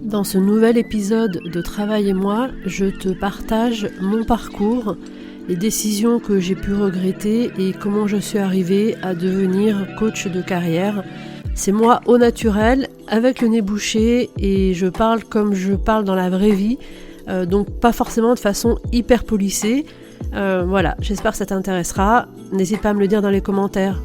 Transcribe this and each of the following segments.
Dans ce nouvel épisode de Travail et moi, je te partage mon parcours, les décisions que j'ai pu regretter et comment je suis arrivée à devenir coach de carrière. C'est moi au naturel, avec le nez bouché, et je parle comme je parle dans la vraie vie, donc pas forcément de façon hyper polissée. Voilà, j'espère que ça t'intéressera. N'hésite pas à me le dire dans les commentaires.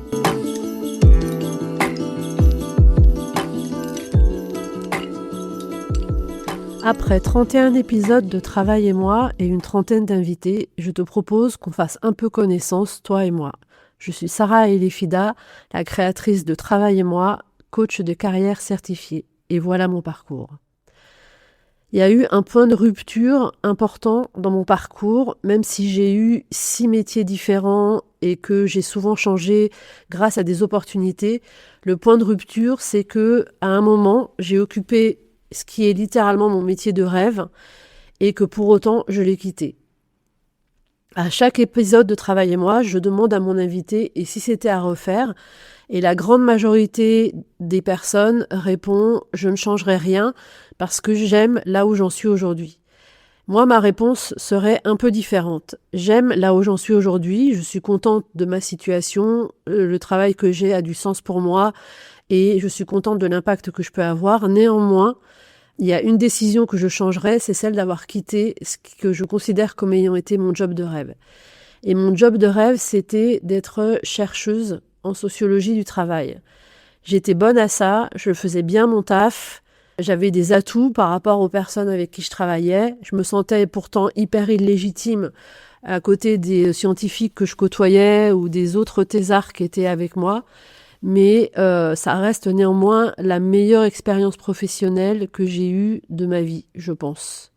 Après 31 épisodes de Travail et moi et une trentaine d'invités, je te propose qu'on fasse un peu connaissance, toi et moi. Je suis Sarah Elefida, la créatrice de Travail et moi, coach de carrière certifié. Et voilà mon parcours. Il y a eu un point de rupture important dans mon parcours, même si j'ai eu 6 métiers différents et que j'ai souvent changé grâce à des opportunités. Le point de rupture, c'est que à un moment, j'ai occupé ce qui est littéralement mon métier de rêve, et que pour autant, je l'ai quitté. À chaque épisode de Travail et moi, je demande à mon invité et si c'était à refaire, et la grande majorité des personnes répond « je ne changerai rien parce que j'aime là où j'en suis aujourd'hui ». Moi, ma réponse serait un peu différente. J'aime là où j'en suis aujourd'hui, je suis contente de ma situation, le travail que j'ai a du sens pour moi, et je suis contente de l'impact que je peux avoir. Néanmoins, il y a une décision que je changerais, c'est celle d'avoir quitté ce que je considère comme ayant été mon job de rêve. Et mon job de rêve, c'était d'être chercheuse en sociologie du travail. J'étais bonne à ça, je faisais bien mon taf, j'avais des atouts par rapport aux personnes avec qui je travaillais. Je me sentais pourtant hyper illégitime à côté des scientifiques que je côtoyais ou des autres thésards qui étaient avec moi. Mais ça reste néanmoins la meilleure expérience professionnelle que j'ai eue de ma vie, je pense.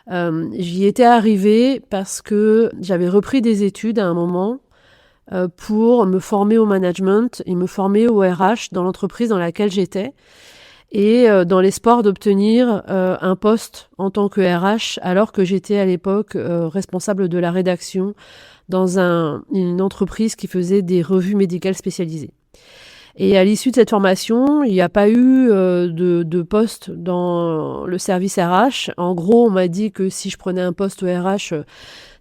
J'y étais arrivée parce que j'avais repris des études à un moment pour me former au management et me former au RH dans l'entreprise dans laquelle j'étais, et dans l'espoir d'obtenir un poste en tant que RH, alors que j'étais à l'époque responsable de la rédaction dans une entreprise qui faisait des revues médicales spécialisées. Et à l'issue de cette formation, il n'y a pas eu de poste dans le service RH. En gros, on m'a dit que si je prenais un poste au RH,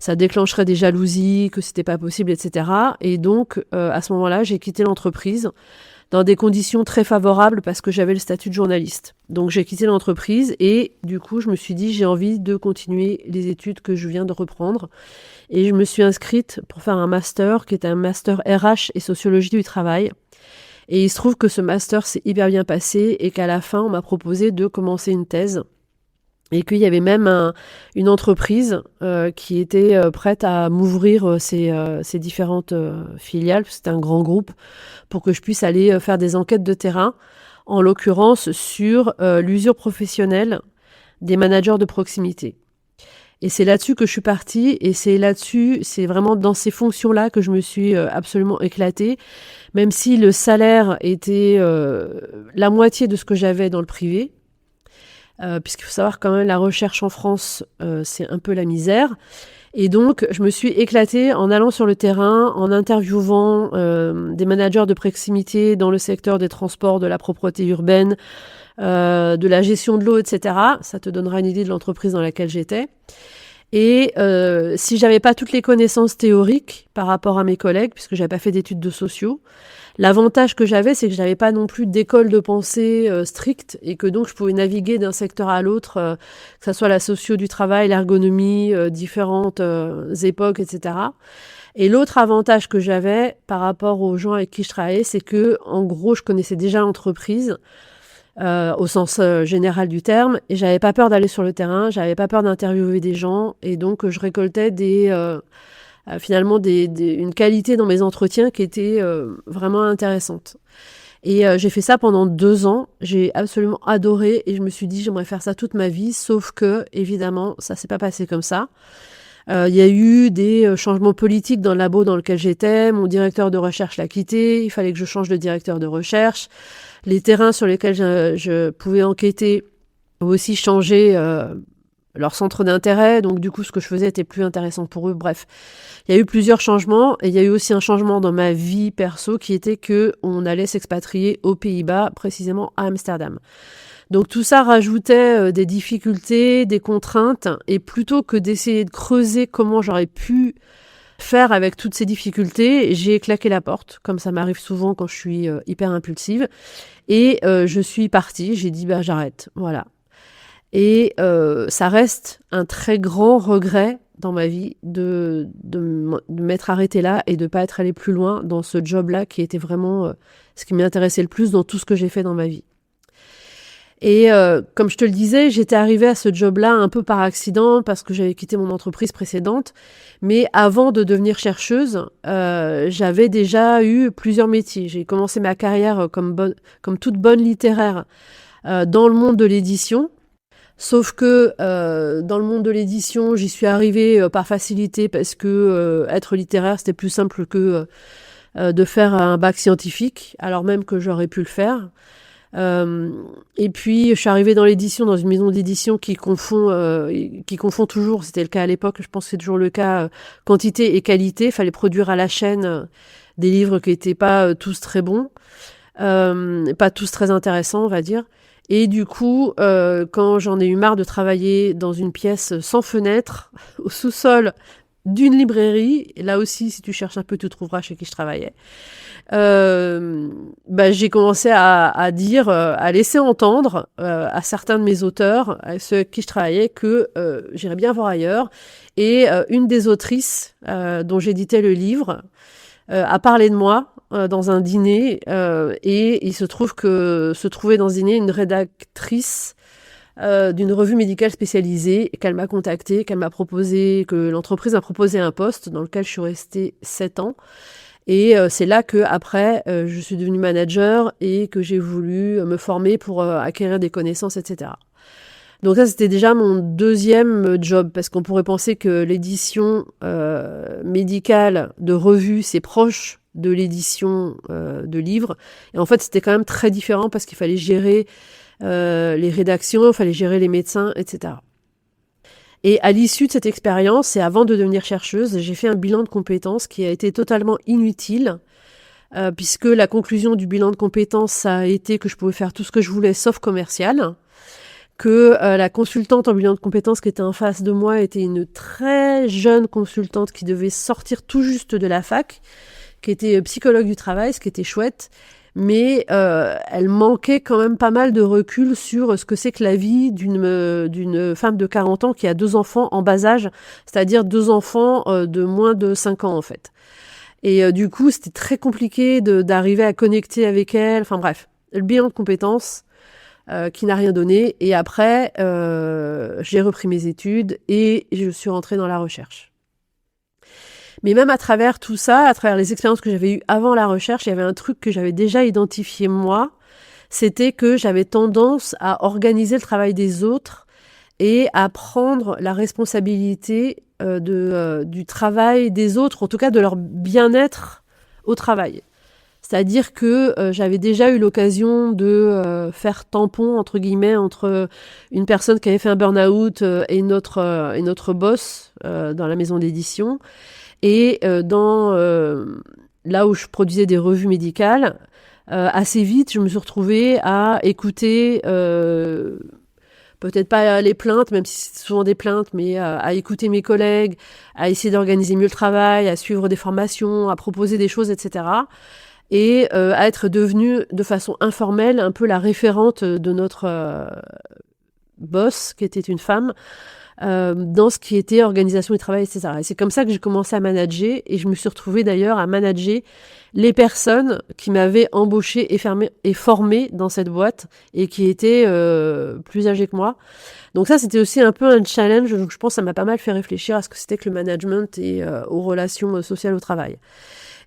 ça déclencherait des jalousies, que c'était pas possible, etc. Et donc, à ce moment-là, j'ai quitté l'entreprise dans des conditions très favorables parce que j'avais le statut de journaliste. Donc, j'ai quitté l'entreprise et du coup, je me suis dit, j'ai envie de continuer les études que je viens de reprendre. Et je me suis inscrite pour faire un master qui est un master RH et sociologie du travail. Et il se trouve que ce master s'est hyper bien passé et qu'à la fin, on m'a proposé de commencer une thèse et qu'il y avait même une entreprise qui était prête à m'ouvrir ses différentes filiales, parce que c'était un grand groupe, pour que je puisse aller faire des enquêtes de terrain, en l'occurrence sur l'usure professionnelle des managers de proximité. Et c'est là-dessus que je suis partie, et c'est vraiment dans ces fonctions-là que je me suis absolument éclatée, même si le salaire était la moitié de ce que j'avais dans le privé, puisqu'il faut savoir quand même la recherche en France, c'est un peu la misère. Et donc, je me suis éclatée en allant sur le terrain, en interviewant des managers de proximité dans le secteur des transports, de la propreté urbaine, de la gestion de l'eau, etc. Ça te donnera une idée de l'entreprise dans laquelle j'étais. Et si j'avais pas toutes les connaissances théoriques par rapport à mes collègues, puisque j'avais pas fait d'études de sociaux, l'avantage que j'avais, c'est que je n'avais pas non plus d'école de pensée stricte, et que donc je pouvais naviguer d'un secteur à l'autre, que ce soit la socio du travail, l'ergonomie, différentes époques, etc. Et l'autre avantage que j'avais par rapport aux gens avec qui je travaillais, c'est que, en gros, je connaissais déjà l'entreprise, au sens général du terme, et j'avais pas peur d'aller sur le terrain, j'avais pas peur d'interviewer des gens, et donc je récoltais finalement une qualité dans mes entretiens qui était vraiment intéressante. Et j'ai fait ça pendant 2 ans, j'ai absolument adoré, et je me suis dit j'aimerais faire ça toute ma vie, sauf que évidemment ça s'est pas passé comme ça. Il y a eu des changements politiques dans le labo dans lequel j'étais, mon directeur de recherche l'a quitté, il fallait que je change de directeur de recherche, les terrains sur lesquels je pouvais enquêter ont aussi changé leur centre d'intérêt, donc du coup ce que je faisais était plus intéressant pour eux. Bref, il y a eu plusieurs changements, et il y a eu aussi un changement dans ma vie perso qui était que on allait s'expatrier aux Pays-Bas, précisément à Amsterdam. Donc tout ça rajoutait des difficultés, des contraintes, et plutôt que d'essayer de creuser comment j'aurais pu faire avec toutes ces difficultés, j'ai claqué la porte, comme ça m'arrive souvent quand je suis hyper impulsive, et je suis partie, j'ai dit j'arrête, voilà. Et ça reste un très grand regret dans ma vie de m'être arrêtée là et de pas être allée plus loin dans ce job-là qui était vraiment ce qui m'intéressait le plus dans tout ce que j'ai fait dans ma vie. Et comme je te le disais, j'étais arrivée à ce job-là un peu par accident parce que j'avais quitté mon entreprise précédente. Mais avant de devenir chercheuse, j'avais déjà eu plusieurs métiers. J'ai commencé ma carrière comme toute bonne littéraire dans le monde de l'édition. Sauf que dans le monde de l'édition, j'y suis arrivée par facilité parce que être littéraire, c'était plus simple que de faire un bac scientifique, alors même que j'aurais pu le faire. Et puis, je suis arrivée dans l'édition, dans une maison d'édition qui confond toujours, c'était le cas à l'époque, je pense que c'est toujours le cas, quantité et qualité. Il fallait produire à la chaîne des livres qui n'étaient pas tous très bons, pas tous très intéressants, on va dire. Et du coup, quand j'en ai eu marre de travailler dans une pièce sans fenêtre, au sous-sol d'une librairie, et là aussi, si tu cherches un peu, tu trouveras chez qui je travaillais, j'ai commencé à dire, à laisser entendre à certains de mes auteurs, à ceux avec qui je travaillais, que j'irais bien voir ailleurs. Et une des autrices dont j'éditais le livre a parlé de moi dans un dîner, et il se trouve que se trouvait dans ce dîner une rédactrice d'une revue médicale spécialisée, et qu'elle m'a contactée, que l'entreprise m'a proposé un poste dans lequel je suis restée 7 ans. Et c'est là que après je suis devenue manager et que j'ai voulu me former pour acquérir des connaissances, etc. Donc ça, c'était déjà mon deuxième job, parce qu'on pourrait penser que l'édition médicale de revue, c'est proche de l'édition de livres. Et en fait, c'était quand même très différent parce qu'il fallait gérer les rédactions, il fallait gérer les médecins, etc. Et à l'issue de cette expérience, et avant de devenir chercheuse, j'ai fait un bilan de compétences qui a été totalement inutile, puisque la conclusion du bilan de compétences, ça a été que je pouvais faire tout ce que je voulais, sauf commercial, que la consultante en bilan de compétences qui était en face de moi était une très jeune consultante qui devait sortir tout juste de la fac, qui était psychologue du travail, ce qui était chouette, mais elle manquait quand même pas mal de recul sur ce que c'est que la vie d'une femme de 40 ans qui a 2 enfants en bas âge, c'est-à-dire 2 enfants de moins de 5 ans en fait. Et du coup, c'était très compliqué d'arriver à connecter avec elle. Enfin bref, le bilan de compétences qui n'a rien donné. Et après, j'ai repris mes études et je suis rentrée dans la recherche. Mais même à travers tout ça, à travers les expériences que j'avais eues avant la recherche, il y avait un truc que j'avais déjà identifié moi, c'était que j'avais tendance à organiser le travail des autres et à prendre la responsabilité du travail des autres, en tout cas de leur bien-être au travail. C'est-à-dire que j'avais déjà eu l'occasion de faire tampon, entre guillemets, entre une personne qui avait fait un burn-out et notre boss dans la maison d'édition. Et là où je produisais des revues médicales, assez vite, je me suis retrouvée à écouter, peut-être pas les plaintes, même si c'est souvent des plaintes, mais à écouter mes collègues, à essayer d'organiser mieux le travail, à suivre des formations, à proposer des choses, etc. Et à être devenue de façon informelle un peu la référente de notre boss, qui était une femme, dans ce qui était organisation du travail, etc. Et c'est comme ça que j'ai commencé à manager, et je me suis retrouvée d'ailleurs à manager les personnes qui m'avaient embauchée et formée dans cette boîte, et qui étaient plus âgées que moi. Donc ça, c'était aussi un peu un challenge, donc je pense que ça m'a pas mal fait réfléchir à ce que c'était que le management et aux relations sociales au travail.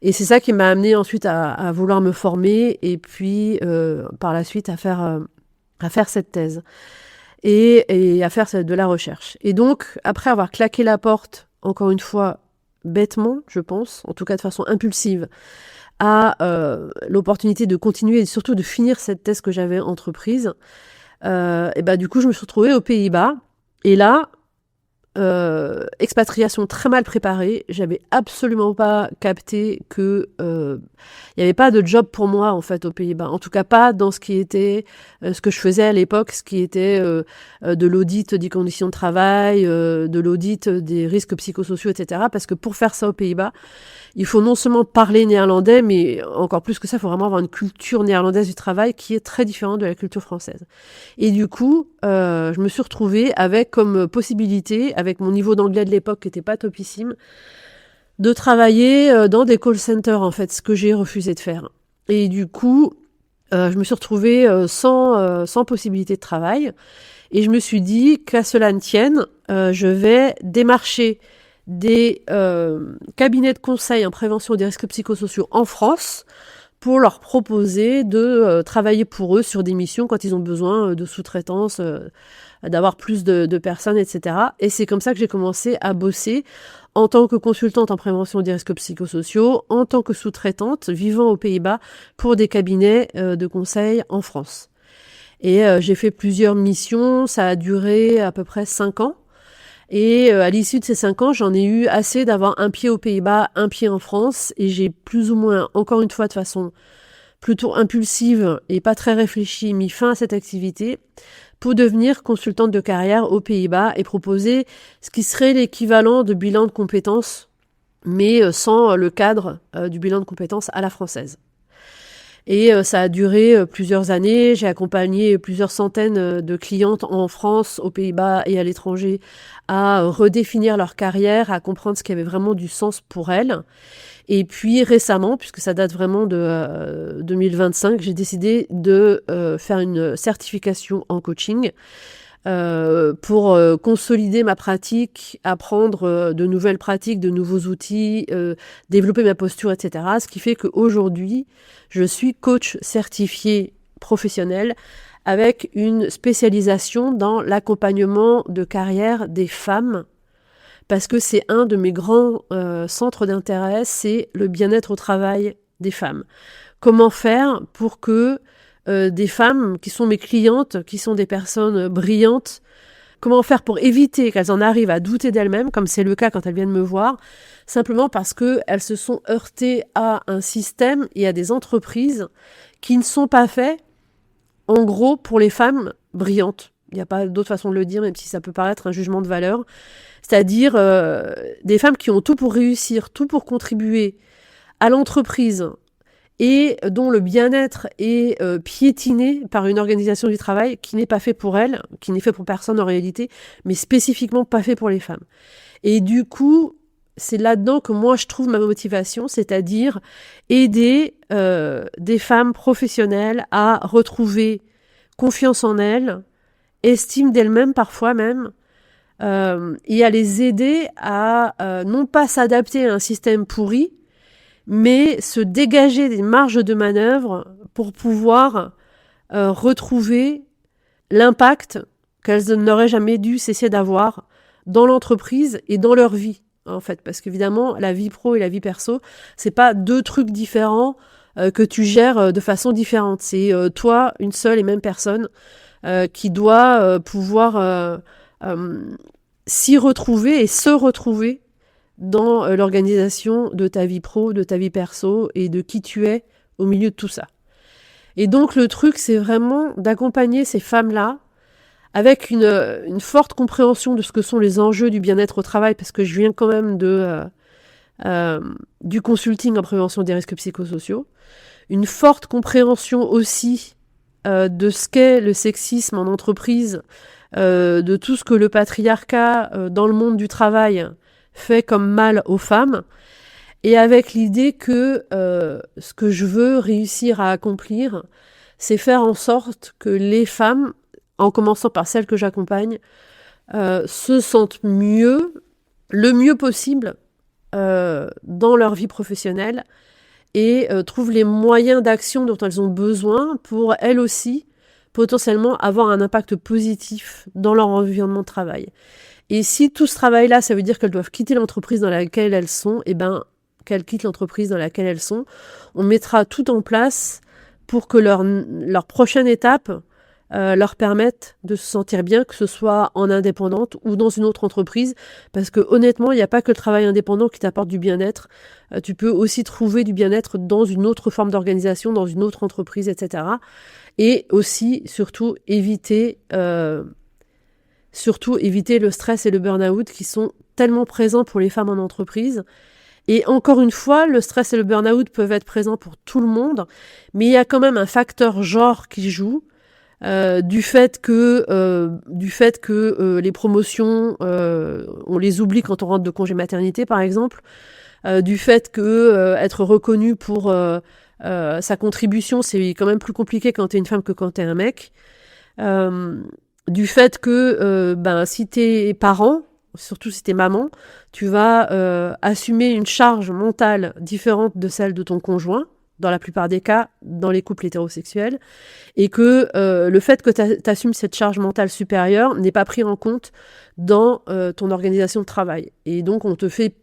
Et c'est ça qui m'a amenée ensuite à vouloir me former, et puis par la suite à faire cette thèse. Et à faire de la recherche. Et donc, après avoir claqué la porte, encore une fois, bêtement, je pense, en tout cas de façon impulsive, à l'opportunité de continuer et surtout de finir cette thèse que j'avais entreprise, et du coup, je me suis retrouvée aux Pays-Bas. Et là, expatriation très mal préparée. J'avais absolument pas capté que il y avait pas de job pour moi en fait aux Pays-Bas. En tout cas pas dans ce qui était ce que je faisais à l'époque, ce qui était de l'audit des conditions de travail, de l'audit des risques psychosociaux, etc. Parce que pour faire ça aux Pays-Bas, il faut non seulement parler néerlandais, mais encore plus que ça, il faut vraiment avoir une culture néerlandaise du travail qui est très différente de la culture française. Et du coup, je me suis retrouvée avec comme possibilité, avec mon niveau d'anglais de l'époque qui n'était pas topissime, de travailler dans des call centers, en fait, ce que j'ai refusé de faire. Et du coup, je me suis retrouvée sans possibilité de travail. Et je me suis dit, qu'à cela ne tienne, je vais démarcher des cabinets de conseil en prévention des risques psychosociaux en France pour leur proposer de travailler pour eux sur des missions quand ils ont besoin de sous-traitance, d'avoir plus de personnes, etc. Et c'est comme ça que j'ai commencé à bosser en tant que consultante en prévention des risques psychosociaux, en tant que sous-traitante vivant aux Pays-Bas pour des cabinets de conseil en France. Et j'ai fait plusieurs missions, ça a duré à peu près 5 ans. Et à l'issue de ces 5 ans, j'en ai eu assez d'avoir un pied aux Pays-Bas, un pied en France, et j'ai plus ou moins, encore une fois de façon plutôt impulsive et pas très réfléchie, mis fin à cette activité pour devenir consultante de carrière aux Pays-Bas et proposer ce qui serait l'équivalent de bilan de compétences, mais sans le cadre du bilan de compétences à la française. Et ça a duré plusieurs années. J'ai accompagné plusieurs centaines de clientes en France, aux Pays-Bas et à l'étranger à redéfinir leur carrière, à comprendre ce qui avait vraiment du sens pour elles. Et puis récemment, puisque ça date vraiment de 2025, j'ai décidé de faire une certification en coaching pour consolider ma pratique, apprendre de nouvelles pratiques, de nouveaux outils, développer ma posture, etc. Ce qui fait qu'aujourd'hui, je suis coach certifié professionnel avec une spécialisation dans l'accompagnement de carrière des femmes, parce que c'est un de mes grands centres d'intérêt, c'est le bien-être au travail des femmes. Comment faire pour que des femmes qui sont mes clientes, qui sont des personnes brillantes, comment faire pour éviter qu'elles en arrivent à douter d'elles-mêmes, comme c'est le cas quand elles viennent me voir, simplement parce qu'elles se sont heurtées à un système et à des entreprises qui ne sont pas faits, en gros, pour les femmes brillantes. Il n'y a pas d'autre façon de le dire, même si ça peut paraître un jugement de valeur. C'est-à-dire des femmes qui ont tout pour réussir, tout pour contribuer à l'entreprise, et dont le bien-être est piétiné par une organisation du travail qui n'est pas fait pour elles, qui n'est fait pour personne en réalité, mais spécifiquement pas fait pour les femmes. Et du coup, c'est là-dedans que moi je trouve ma motivation, c'est-à-dire aider des femmes professionnelles à retrouver confiance en elles, estime d'elles-mêmes parfois même, et à les aider à non pas s'adapter à un système pourri, mais se dégager des marges de manœuvre pour pouvoir retrouver l'impact qu'elles n'auraient jamais dû cesser d'avoir dans l'entreprise et dans leur vie, en fait. Parce qu'évidemment, la vie pro et la vie perso, c'est pas deux trucs différents que tu gères de façon différente. C'est toi, une seule et même personne, qui doit pouvoir s'y retrouver et se retrouver dans l'organisation de ta vie pro, de ta vie perso et de qui tu es au milieu de tout ça. Et donc le truc, c'est vraiment d'accompagner ces femmes-là avec une forte compréhension de ce que sont les enjeux du bien-être au travail, parce que je viens quand même du consulting en prévention des risques psychosociaux, une forte compréhension aussi de ce qu'est le sexisme en entreprise, de tout ce que le patriarcat dans le monde du travail fait comme mal aux femmes, et avec l'idée que ce que je veux réussir à accomplir, c'est faire en sorte que les femmes, en commençant par celles que j'accompagne, se sentent mieux, le mieux possible dans leur vie professionnelle et trouvent les moyens d'action dont elles ont besoin pour elles aussi potentiellement avoir un impact positif dans leur environnement de travail. Et si tout ce travail-là, ça veut dire qu'elles doivent quitter l'entreprise dans laquelle elles sont, eh ben, qu'elles quittent l'entreprise dans laquelle elles sont. On mettra tout en place pour que leur prochaine étape leur permettent de se sentir bien, que ce soit en indépendante ou dans une autre entreprise, parce que honnêtement, il n'y a pas que le travail indépendant qui t'apporte du bien-être. Tu peux aussi trouver du bien-être dans une autre forme d'organisation, dans une autre entreprise, etc. Et aussi, surtout, éviter le stress et le burn-out qui sont tellement présents pour les femmes en entreprise. Et encore une fois, le stress et le burn-out peuvent être présents pour tout le monde, mais il y a quand même un facteur genre qui joue, du fait que les promotions, on les oublie quand on rentre de congé maternité, par exemple, du fait que être reconnu pour sa contribution, c'est quand même plus compliqué quand t'es une femme que quand t'es un mec, du fait que si t'es parent, surtout si t'es maman, tu vas assumer une charge mentale différente de celle de ton conjoint, dans la plupart des cas, dans les couples hétérosexuels, et que le fait que t'assumes cette charge mentale supérieure n'est pas pris en compte dans ton organisation de travail. Et donc, on te fait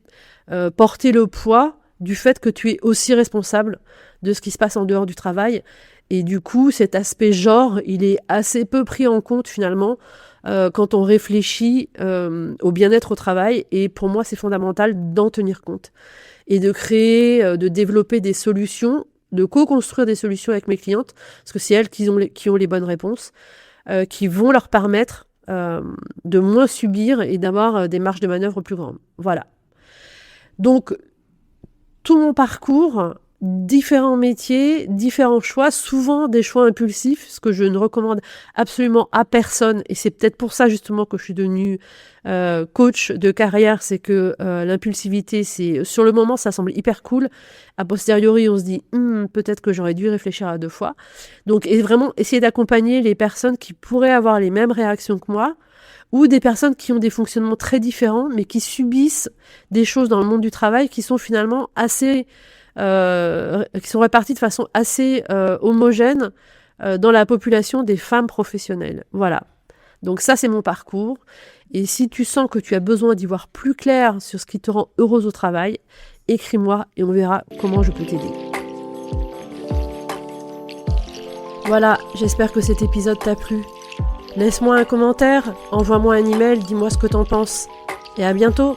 porter le poids du fait que tu es aussi responsable de ce qui se passe en dehors du travail. Et du coup, cet aspect genre, il est assez peu pris en compte finalement quand on réfléchit au bien-être au travail. Et pour moi, c'est fondamental d'en tenir compte et de créer, de développer des solutions, de co-construire des solutions avec mes clientes, parce que c'est elles qui ont les bonnes réponses, qui vont leur permettre de moins subir et d'avoir des marges de manœuvre plus grandes. Voilà. Donc, tout mon parcours, différents métiers, différents choix, souvent des choix impulsifs, ce que je ne recommande absolument à personne, et c'est peut-être pour ça justement que je suis devenue coach de carrière, c'est que l'impulsivité, c'est sur le moment ça semble hyper cool, a posteriori on se dit peut-être que j'aurais dû réfléchir à 2 fois, donc et vraiment essayer d'accompagner les personnes qui pourraient avoir les mêmes réactions que moi, ou des personnes qui ont des fonctionnements très différents, mais qui subissent des choses dans le monde du travail qui sont finalement assez qui sont répartis de façon assez homogène dans la population des femmes professionnelles. Voilà. Donc ça, c'est mon parcours. Et si tu sens que tu as besoin d'y voir plus clair sur ce qui te rend heureuse au travail, écris-moi et on verra comment je peux t'aider. Voilà, j'espère que cet épisode t'a plu. Laisse-moi un commentaire, envoie-moi un email, dis-moi ce que t'en penses. Et à bientôt!